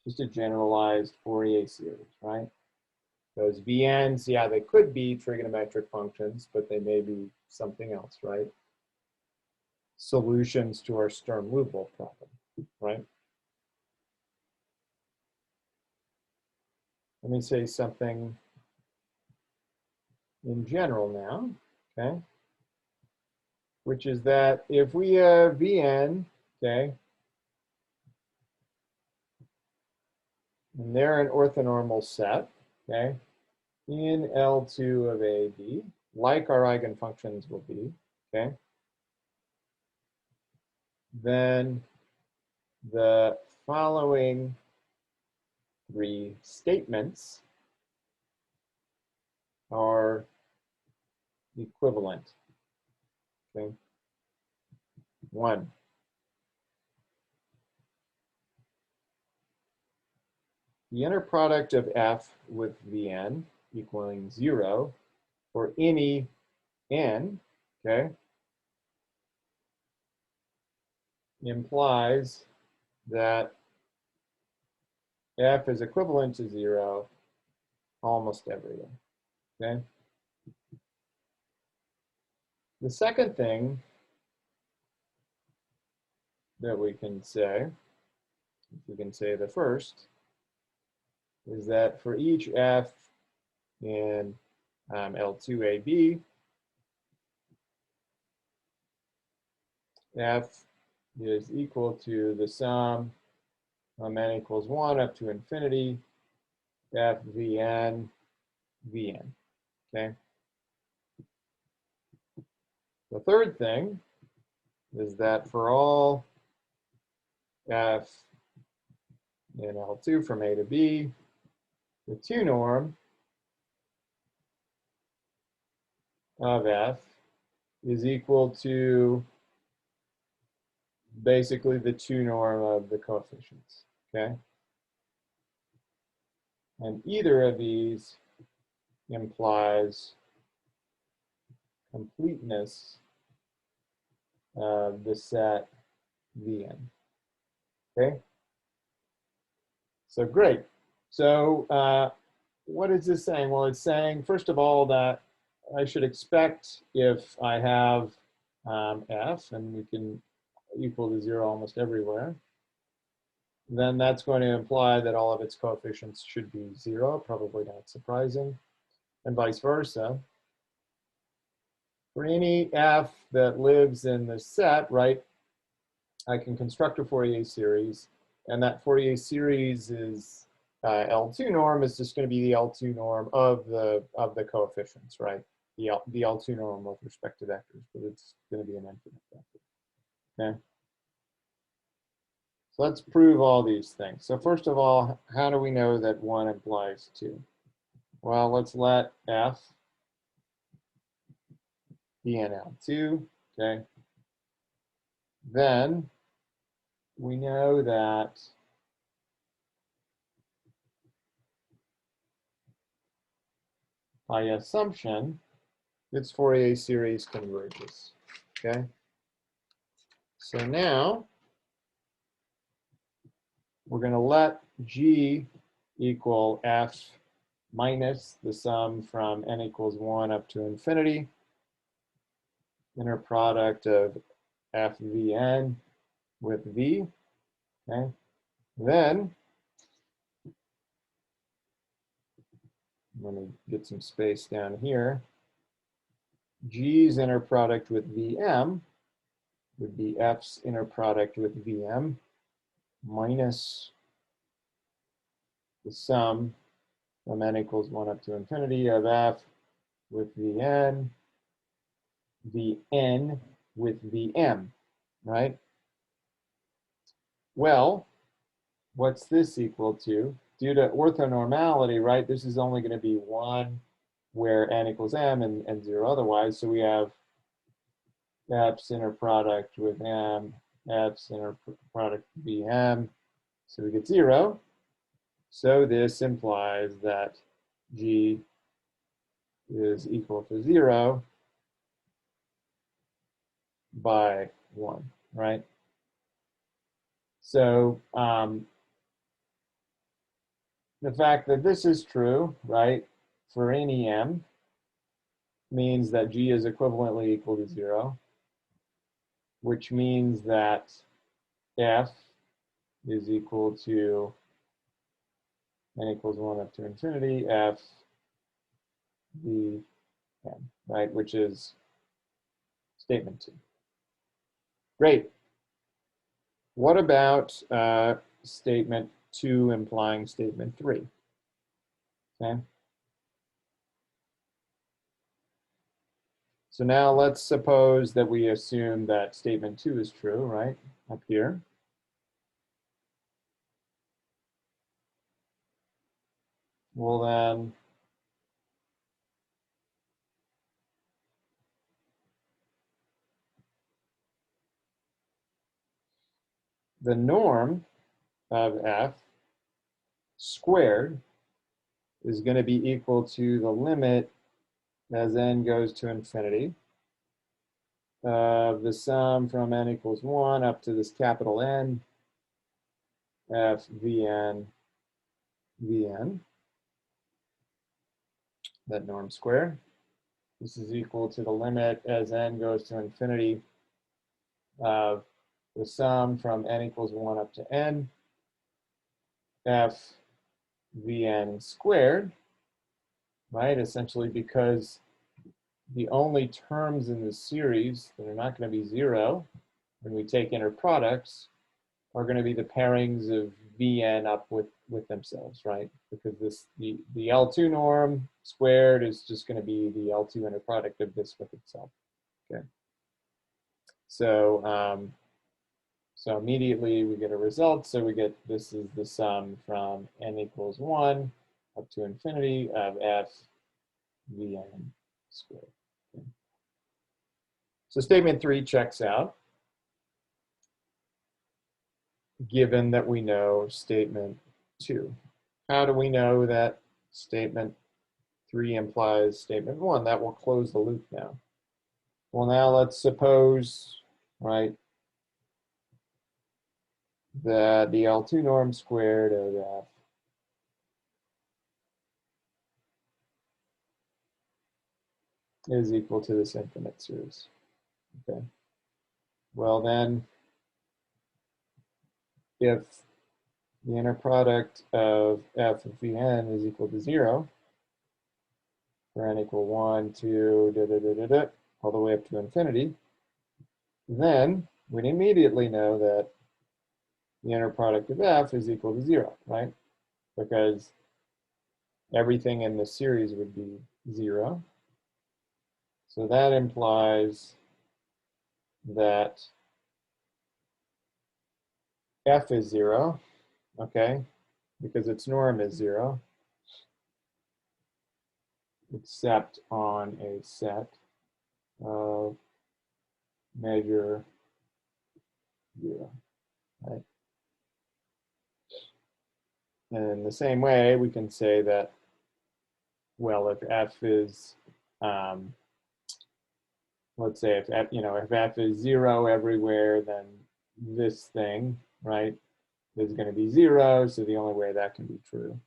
just a generalized Fourier series, right? Those VNs, yeah, they could be trigonometric functions, but they may be something else, right? Solutions to our Sturm-Liouville problem, right? Let me say something in general now, okay? Which is that if we have Vn, okay, and they're an orthonormal set, okay, in L2 of AB, like our eigenfunctions will be, okay, then the following three statements are equivalent. Okay. 1, the inner product of F with Vn equaling 0 for any n, okay, implies that F is equivalent to 0 almost everywhere, okay? The second thing that we can say, if we can say the first, is that for each F in L2AB, F is equal to the sum n equals 1 up to infinity, F Vn, Vn, okay? The third thing is that for all F in L2 from A to B, the 2 norm of F is equal to basically the 2 norm of the coefficients, okay? And either of these implies completeness of the set Vn, okay? So great. So what is this saying? Well, it's saying, first of all, that I should expect if I have F, and we can equal to 0 almost everywhere, then that's going to imply that all of its coefficients should be 0, probably not surprising, and vice versa. For any F that lives in the set, right, I can construct a Fourier series, and that Fourier series is L2 norm is just going to be the L2 norm of the coefficients, right? The L2 norm with respect to vectors, but it's going to be an infinite vector. Okay. So let's prove all these things. So first of all, how do we know that 1 implies 2? Well, let's let F be an L2, okay? Then we know that by assumption, its Fourier series converges, okay? So now we're going to let G equal F minus the sum from n equals 1 up to infinity, inner product of F Vn with V, okay? Then, let me get some space down here. G's inner product with Vm would be F's inner product with Vm minus the sum from n equals 1 up to infinity of F with Vn, Vn with Vm, right? Well, what's this equal to? Due to orthonormality, right, this is only going to be 1 where n equals m and 0 otherwise. So we have F's inner product with m, F's inner product with Vm. So we get 0. So this implies that G is equal to 0 by 1, right? So the fact that this is true, right, for any m means that g is equivalently equal to 0, which means that f is equal to n equals 1 up to infinity f v n, right, which is statement 2. Great. What about statement 2 implying statement 3? Okay. So now let's suppose that we assume that statement 2 is true, right, up here. Well then, the norm of f squared is going to be equal to the limit as n goes to infinity of the sum from n equals 1 up to this capital N f vn vn, that norm squared. This is equal to the limit as n goes to infinity of the sum from n equals 1 up to n f vn squared, right? Essentially because the only terms in this series that are not going to be 0 when we take inner products are going to be the pairings of vn up with themselves, right? Because the L2 norm squared is just going to be the L2 inner product of this with itself. Okay. So so immediately we get a result. So we get this is the sum from n equals 1 up to infinity of f vn squared. Okay. So statement 3 checks out, given that we know statement 2. How do we know that statement 3 implies statement 1? That will close the loop now. Well, now let's suppose, right, that the L2 norm squared of f is equal to this infinite series. Okay. Well, then, if the inner product of f of vn is equal to 0, for n equal 1, 2, all the way up to infinity, then we'd immediately know that the inner product of f is equal to 0, right? Because everything in this series would be 0. So that implies that f is 0, okay, because its norm is 0, except on a set of measure 0, right? And in the same way, we can say that, well, if f is, let's say if f, if f is 0 everywhere, then this thing, right, is going to be 0. So the only way that can be true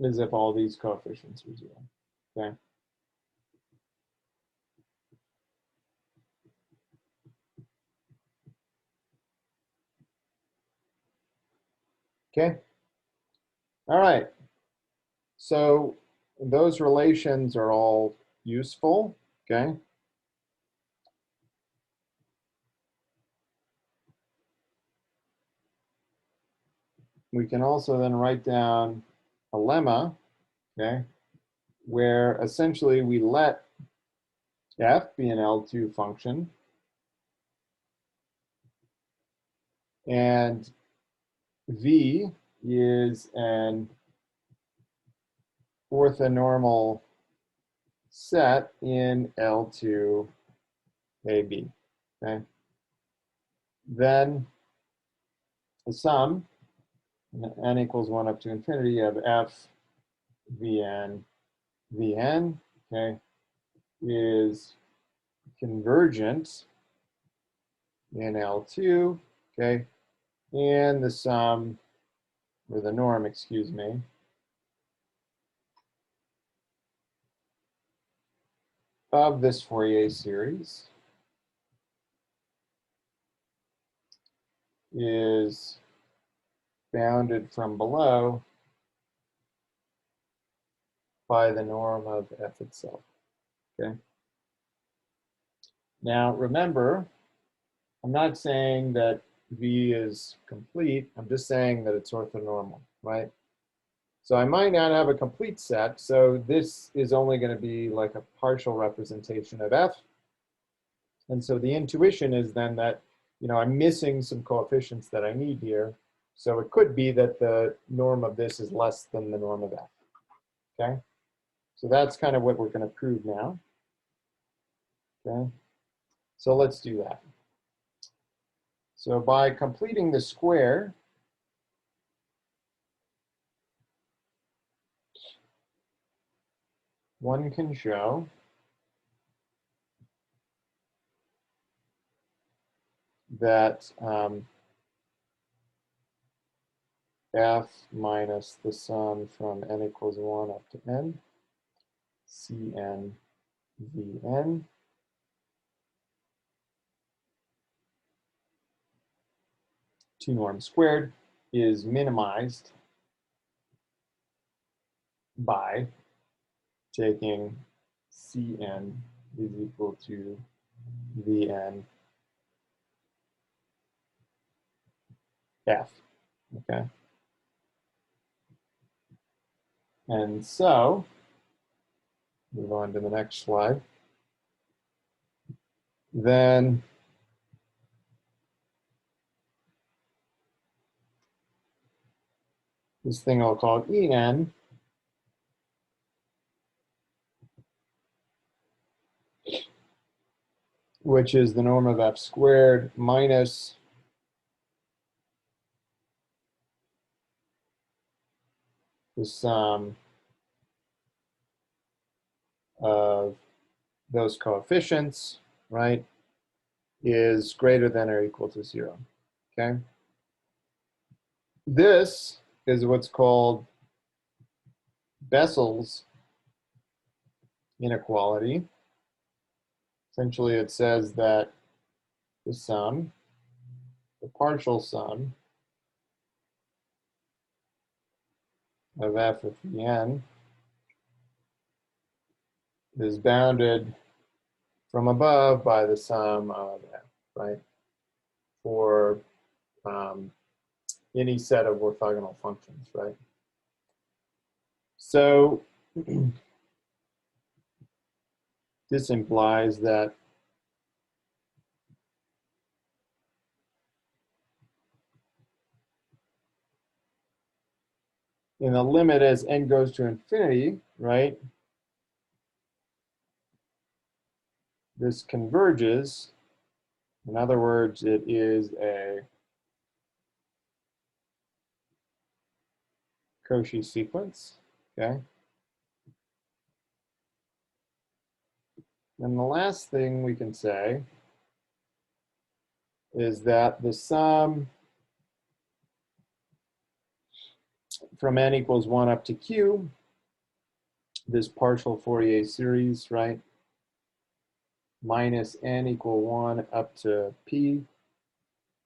is if all these coefficients are 0. Okay. Okay. All right. So those relations are all useful. Okay. We can also then write down a lemma, okay, where essentially we let f be an L2 function and v is an orthonormal set in L2 AB, okay? Then the sum, n equals 1 up to infinity, of f vn vn, okay, is convergent in L2, okay, and the sum, or the norm, excuse me, of this Fourier series is bounded from below by the norm of f itself, okay? Now, remember, I'm not saying that V is complete. I'm just saying that it's orthonormal, right? So I might not have a complete set. So this is only going to be like a partial representation of F. And so the intuition is then that, you know, I'm missing some coefficients that I need here. So it could be that the norm of this is less than the norm of F, okay? So that's kind of what we're going to prove now, okay? So let's do that. So by completing the square, one can show that f minus the sum from n equals 1 up to n, Cn Vn, two norms squared, is minimized by taking Cn is equal to Vn f, okay? And so, move on to the next slide. Then this thing I'll call En, which is the norm of f squared minus the sum of those coefficients, right, is greater than or equal to 0, okay? This is what's called Bessel's inequality. Essentially, it says that the sum, the partial sum of f of n is bounded from above by the sum of f, right, for any set of orthogonal functions, right? So this implies that in the limit as n goes to infinity, right, this converges. In other words, it is a Cauchy sequence, okay? And the last thing we can say is that the sum from n equals 1 up to q, this partial Fourier series, right, minus n equal 1 up to p,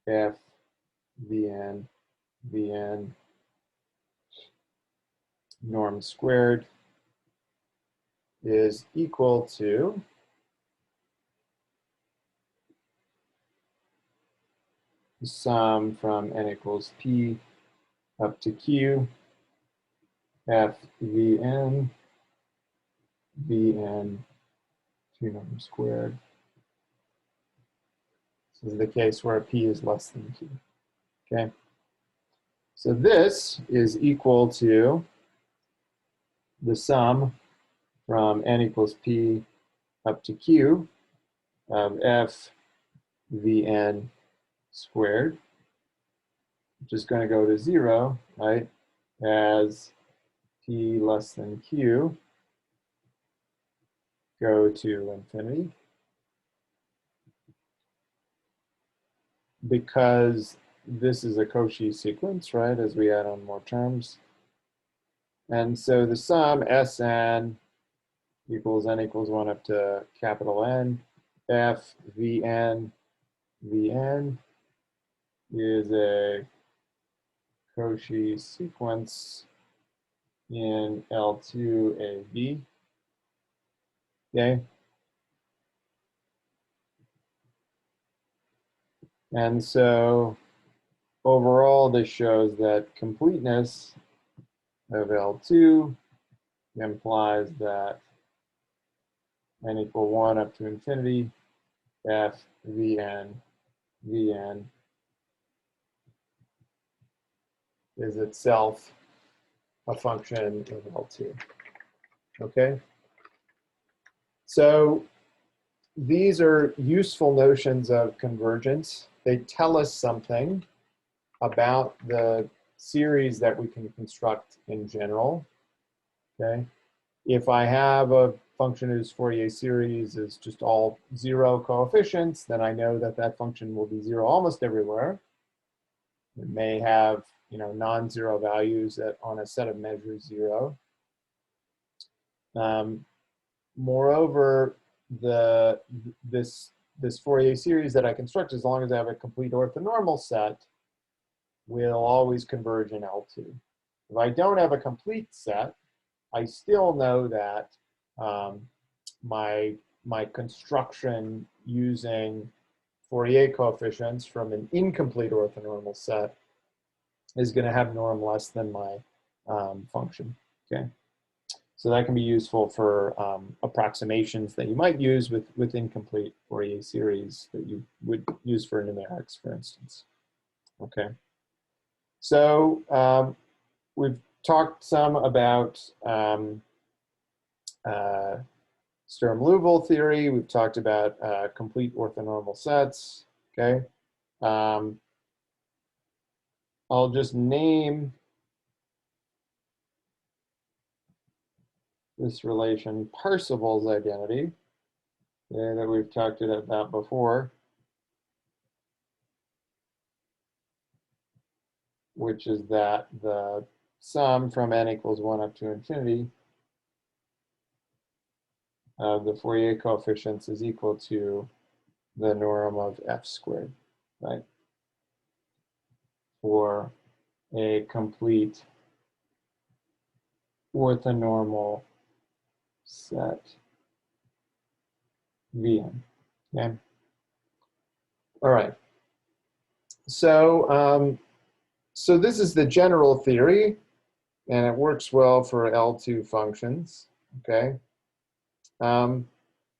f, vn, vn, norm squared is equal to the sum from n equals p up to q, f, vn, vn, 2 norm squared. This is the case where p is less than q, okay? So this is equal to the sum from n equals p up to q of f vn squared, which is going to go to 0, right, as p less than q go to infinity. Because this is a Cauchy sequence, right, as we add on more terms. And so the sum Sn equals n equals 1 up to capital N, f vn vn is a Cauchy sequence in L2AB. Okay. And so overall, this shows that completeness of L2 implies that n equal 1 up to infinity, f vn vn is itself a function of L2. Okay? So these are useful notions of convergence. They tell us something about the series that we can construct in general. Okay? If I have a function whose Fourier series is just all 0 coefficients, then I know that that function will be 0 almost everywhere. It may have, non-zero values on a set of measures 0. Moreover, this Fourier series that I construct, as long as I have a complete orthonormal set, will always converge in L2. If I don't have a complete set, I still know that my construction using Fourier coefficients from an incomplete orthonormal set is going to have norm less than my function. Okay, so that can be useful for approximations that you might use with incomplete Fourier series that you would use for numerics, for instance. Okay, so we've talked some about Sturm-Liouville theory. We've talked about complete orthonormal sets. Okay, I'll just name this relation Parseval's identity, okay, that we've talked about before, which is that the sum from n equals 1 up to infinity of the Fourier coefficients is equal to the norm of f squared, right? For a complete orthonormal set Vn. Okay. All right. So so this is the general theory, and it works well for L2 functions. Okay. But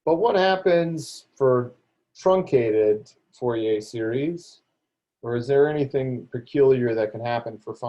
what happens for truncated Fourier series? Or is there anything peculiar that can happen for functions